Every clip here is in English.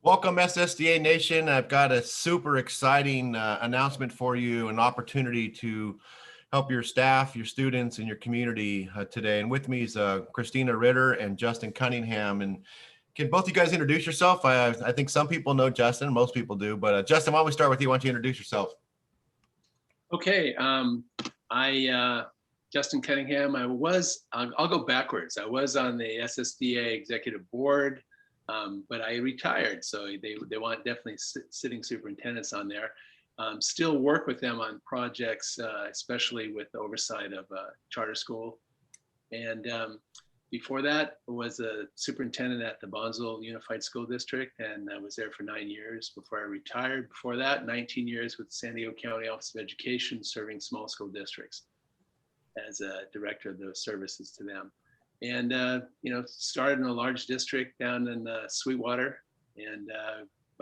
Welcome, SSDA Nation. I've got a super exciting announcement for you, an opportunity to help your staff, your students, and your community today. And with me is Christina Ritter and Justin Cunningham. And can both you guys introduce yourself? I think some people know Justin, most people do. But Justin, why don't we start with you? Why don't you introduce yourself? Okay, Justin Cunningham. I'll go backwards. I was on the SSDA executive board, but I retired. So they want definitely sitting superintendents on there. Still work with them on projects, especially with the oversight of charter school. And before that, I was a superintendent at the Bonsall Unified School District, and I was there for 9 years before I retired. Before that, 19 years with the San Diego County Office of Education, serving small school districts as a director of those services to them. And started in a large district down in Sweetwater, and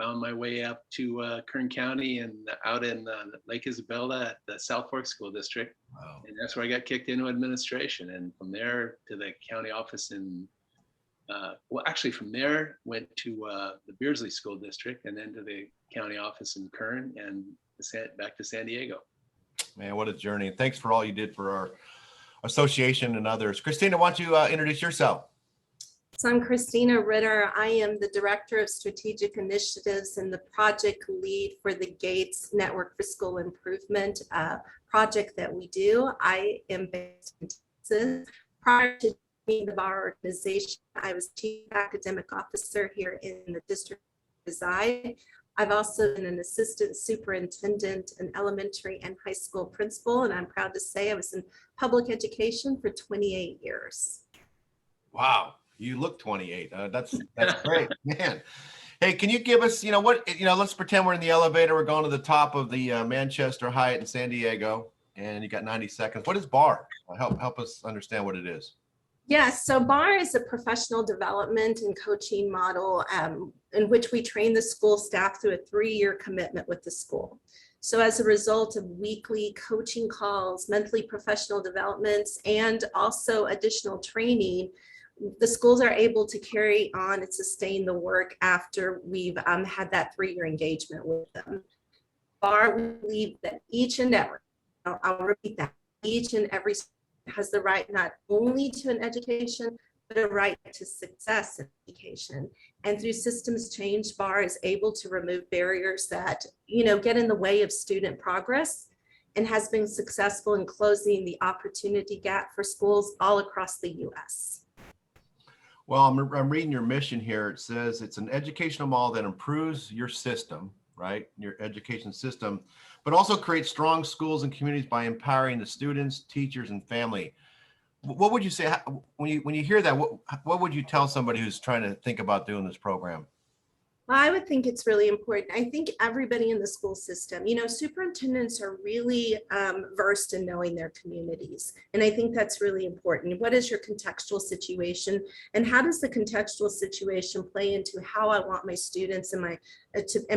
found my way up to Kern County and out in Lake Isabella at the South Fork School District. Wow. And that's where I got kicked into administration. And from there to the county office from there went to the Beardsley School District, and then to the county office in Kern, and back to San Diego. Man, what a journey. And thanks for all you did for our association and others. Christina, why don't you introduce yourself? So I'm Christina Ritter. I am the Director of Strategic Initiatives and the project lead for the Gates Network for School Improvement project that we do. I am based in Texas. Prior to being the bar organization, I was Chief Academic Officer here in the district I reside. I've also been an assistant superintendent, an elementary and high school principal, and I'm proud to say I was in public education for 28 years. Wow. You look 28. That's great, man. Hey, can you give us, let's pretend we're in the elevator. We're going to the top of the Manchester Hyatt in San Diego, and you got 90 seconds. What is BAR? Help us understand what it is. Yes, so BAR is a professional development and coaching model in which we train the school staff through a 3-year commitment with the school. So as a result of weekly coaching calls, monthly professional developments, and also additional training, the schools are able to carry on and sustain the work after we've had that 3-year engagement with them. BAR, we believe that each and every, I'll repeat that, each and every has the right not only to an education, but a right to success in education. And through systems change, BAR is able to remove barriers that, get in the way of student progress, and has been successful in closing the opportunity gap for schools all across the U.S. Well, I'm reading your mission here. It says it's an educational model that improves your system, right? Your education system, but also creates strong schools and communities by empowering the students, teachers, and family. What would you say when you hear that? What would you tell somebody who's trying to think about doing this program? Well, I would think it's really important. I think everybody in the school system, superintendents are really versed in knowing their communities. And I think that's really important. What is your contextual situation? And how does the contextual situation play into how I want my students and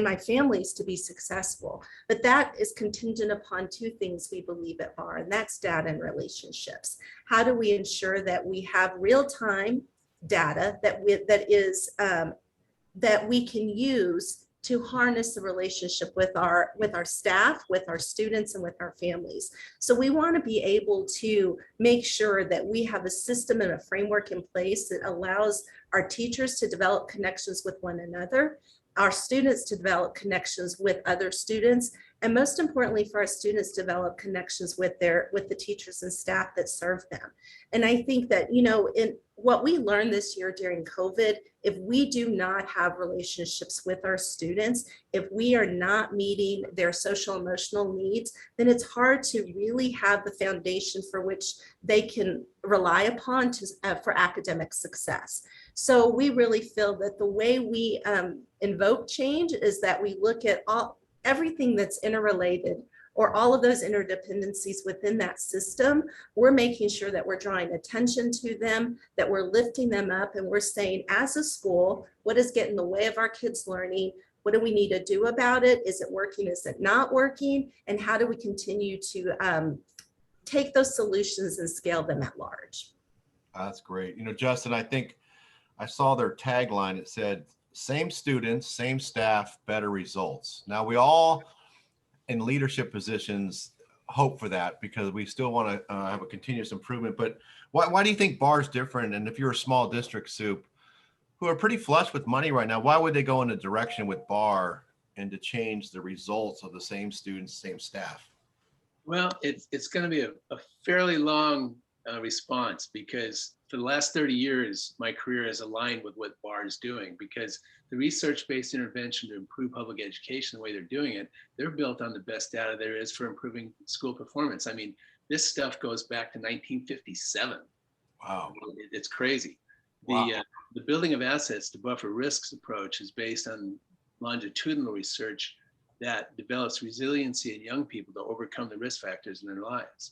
my families to be successful? But that is contingent upon 2 things we believe at BAR, and that's data and relationships. How do we ensure that we have real-time data that we can use to harness the relationship with our staff, with our students, and with our families. So we want to be able to make sure that we have a system and a framework in place that allows our teachers to develop connections with one another, our students to develop connections with other students, and most importantly for our students to develop connections with the teachers and staff that serve them. And I think that, in what we learned this year during COVID, if we do not have relationships with our students, if we are not meeting their social emotional needs, then it's hard to really have the foundation for which they can rely upon for academic success. So we really feel that the way we invoke change is that we look at everything that's interrelated, or all of those interdependencies within that system. We're making sure that we're drawing attention to them, that we're lifting them up, and we're saying, as a school, what is getting in the way of our kids' learning? What do we need to do about it? Is it working? Is it not working? And how do we continue to take those solutions and scale them at large? That's great. Justin, I think I saw their tagline. It said, same students, same staff, better results. Now we all in leadership positions hope for that because we still want to have a continuous improvement. But why do you think Barr is different? And if you're a small district, Soup, who are pretty flush with money right now, why would they go in a direction with Barr and to change the results of the same students, same staff? Well, it's going to be a fairly long response because for the last 30 years, my career is aligned with what Barr is doing because the research-based intervention to improve public education, the way they're doing it, they're built on the best data there is for improving school performance. I mean, this stuff goes back to 1957. Wow. It's crazy. Wow. The building of assets to buffer risks approach is based on longitudinal research that develops resiliency in young people to overcome the risk factors in their lives.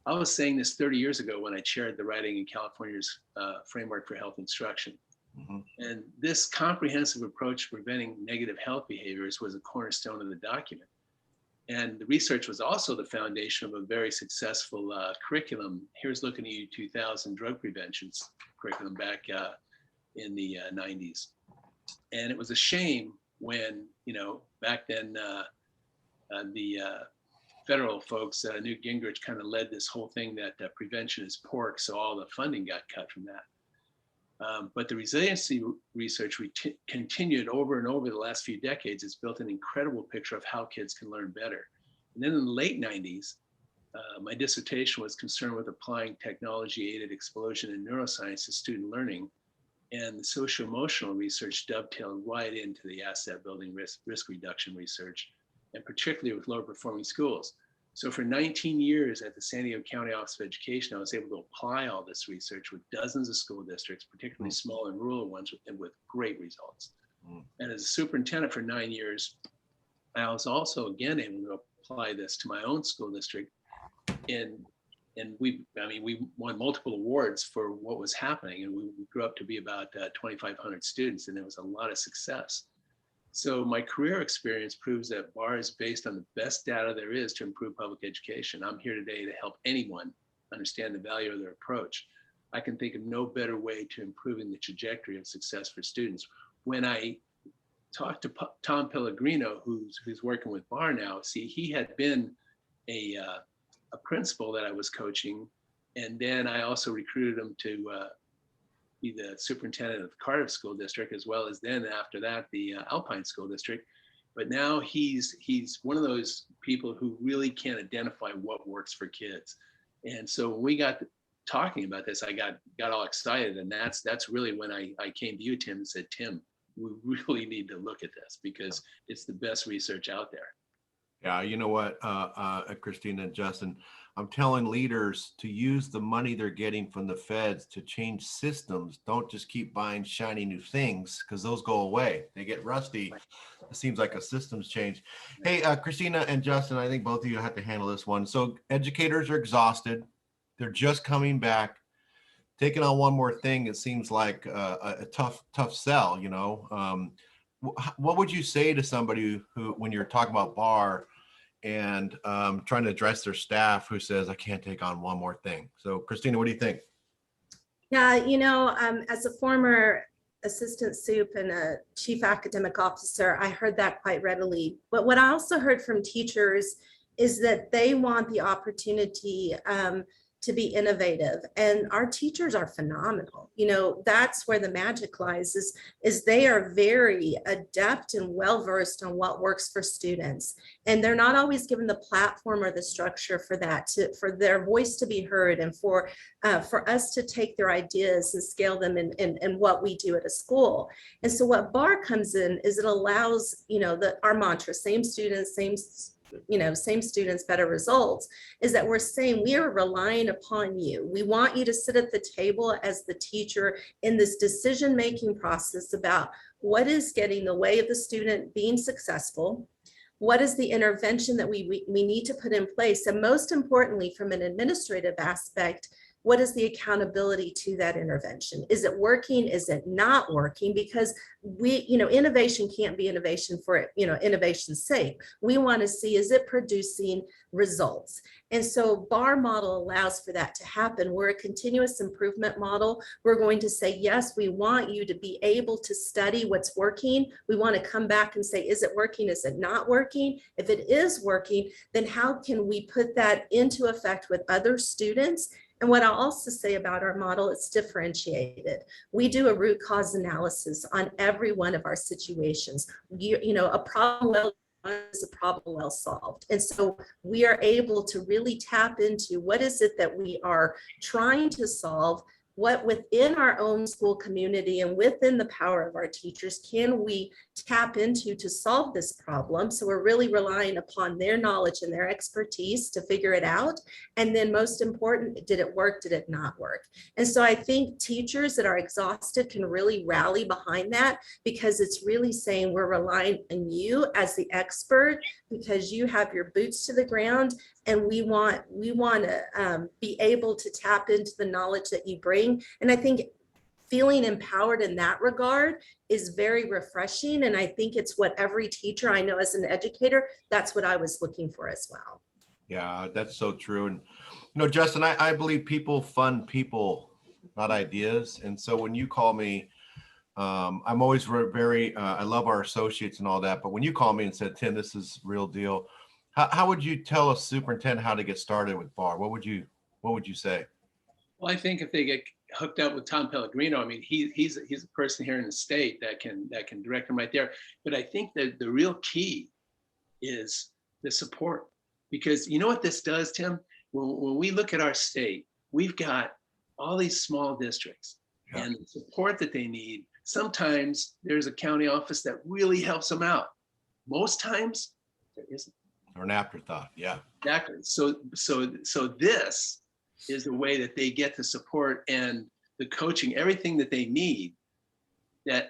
I was saying this 30 years ago when I chaired the Writing in California's Framework for Health Instruction. Mm-hmm. And this comprehensive approach to preventing negative health behaviors was a cornerstone of the document. And the research was also the foundation of a very successful curriculum. Here's Looking at You 2000 drug prevention curriculum back in the 90s. And it was a shame when, back then the federal folks, Newt Gingrich kind of led this whole thing that prevention is pork. So all the funding got cut from that. But the resiliency research continued over and over the last few decades. It's built an incredible picture of how kids can learn better. And then in the late 90s, my dissertation was concerned with applying technology-aided explosion in neuroscience to student learning. And the socio-emotional research dovetailed right into the asset building risk reduction research, and particularly with lower performing schools. So for 19 years at the San Diego County Office of Education, I was able to apply all this research with dozens of school districts, particularly small and rural ones, and with great results. And as a superintendent for 9 years, I was also again able to apply this to my own school district. And we won multiple awards for what was happening, and we grew up to be about 2,500 students, and there was a lot of success. So my career experience proves that Barr is based on the best data there is to improve public education. I'm here today to help anyone understand the value of their approach. I can think of no better way to improving the trajectory of success for students. When I talked to Tom Pellegrino, who's working with Barr now, see, he had been a principal that I was coaching, and then I also recruited him to be the superintendent of the Cardiff School District, as well as then after that, the Alpine School District. But now he's one of those people who really can identify what works for kids. And so when we got talking about this, I got all excited. And that's really when I came to you, Tim, and said, Tim, we really need to look at this because it's the best research out there. Yeah, you know what, Christina and Justin, I'm telling leaders to use the money they're getting from the feds to change systems. Don't just keep buying shiny new things because those go away. They get rusty. It seems like a systems change. Hey, Christina and Justin, I think both of you have to handle this one. So educators are exhausted. They're just coming back. Taking on one more thing, it seems like a tough sell, What would you say to somebody who, when you're talking about Barr and trying to address their staff who says, I can't take on one more thing? So Christina, what do you think? Yeah, as a former assistant SOUP and a chief academic officer, I heard that quite readily. But what I also heard from teachers is that they want the opportunity to be innovative, and our teachers are phenomenal. That's where the magic lies, is they are very adept and well-versed on what works for students, and they're not always given the platform or the structure for that, for their voice to be heard, and for us to take their ideas and scale them in what we do at a school. And so what Barr comes in is it allows, our mantra, same students, same students, better results, is that we're saying we are relying upon you. We want you to sit at the table as the teacher in this decision-making process about what is getting in the way of the student being successful, what is the intervention that we need to put in place, and most importantly, from an administrative aspect, what is the accountability to that intervention? Is it working? Is it not working? Because innovation can't be innovation for, innovation's sake. We want to see, is it producing results? And so BAR model allows for that to happen. We're a continuous improvement model. We're going to say, yes, we want you to be able to study what's working. We want to come back and say, is it working? Is it not working? If it is working, then how can we put that into effect with other students? And what I'll also say about our model, it's differentiated. We do a root cause analysis on every one of our situations. A problem well is a problem well solved. And so we are able to really tap into what is it that we are trying to solve, what within our own school community and within the power of our teachers can we tap into to solve this problem. So we're really relying upon their knowledge and their expertise to figure it out. And then most important, did it work? Did it not work? And so I think teachers that are exhausted can really rally behind that, because it's really saying we're relying on you as the expert, because you have your boots to the ground, and we want to be able to tap into the knowledge that you bring. And I think feeling empowered in that regard is very refreshing. And I think it's what every teacher I know as an educator, that's what I was looking for as well. Yeah, that's so true. And, Justin, I believe people fund people, not ideas. And so when you call me, I'm always very, I love our associates and all that. But when you call me and said, Tim, this is real deal. How would you tell a superintendent how to get started with BAR? What would you say? Well, I think if they get hooked up with Tom Pellegrino, I mean, he's a person here in the state that can direct them right there. But I think that the real key is the support, because you know what this does, Tim? When we look at our state, we've got all these small districts, Yeah. and the support that they need. Sometimes there's a county office that really helps them out. Most times there isn't. Or an afterthought. Yeah. Exactly. So this is the way that they get the support and the coaching, everything that they need. That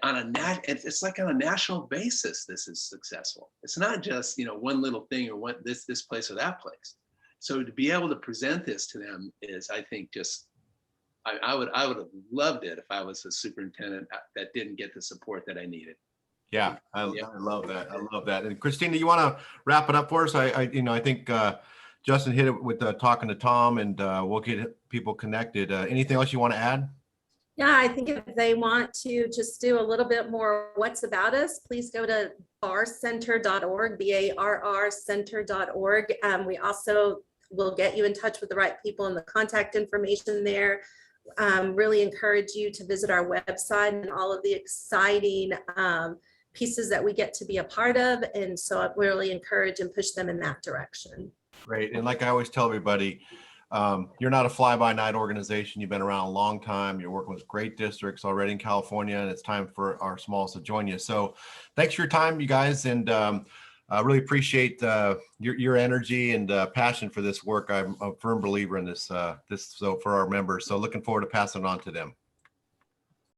it's like on a national basis, this is successful. It's not just one little thing or what this place or that place. So to be able to present this to them is, I think, just I would have loved it if I was a superintendent that didn't get the support that I needed. Yeah, I love that. I love that. And Christina, you want to wrap it up for us? I think Justin hit it with talking to Tom, and we'll get people connected. Anything else you want to add? Yeah, I think if they want to just do a little bit more what's about us, please go to barcenter.org, BARR center.org. We also will get you in touch with the right people and the contact information there. Really encourage you to visit our website and all of the exciting pieces that we get to be a part of. And so I really encourage and push them in that direction. Great. And like I always tell everybody, you're not a fly-by-night organization. You've been around a long time. You're working with great districts already in California, and it's time for our smalls to join you. So thanks for your time, you guys. And I really appreciate your energy and passion for this work. I'm a firm believer in this, so for our members. So looking forward to passing it on to them.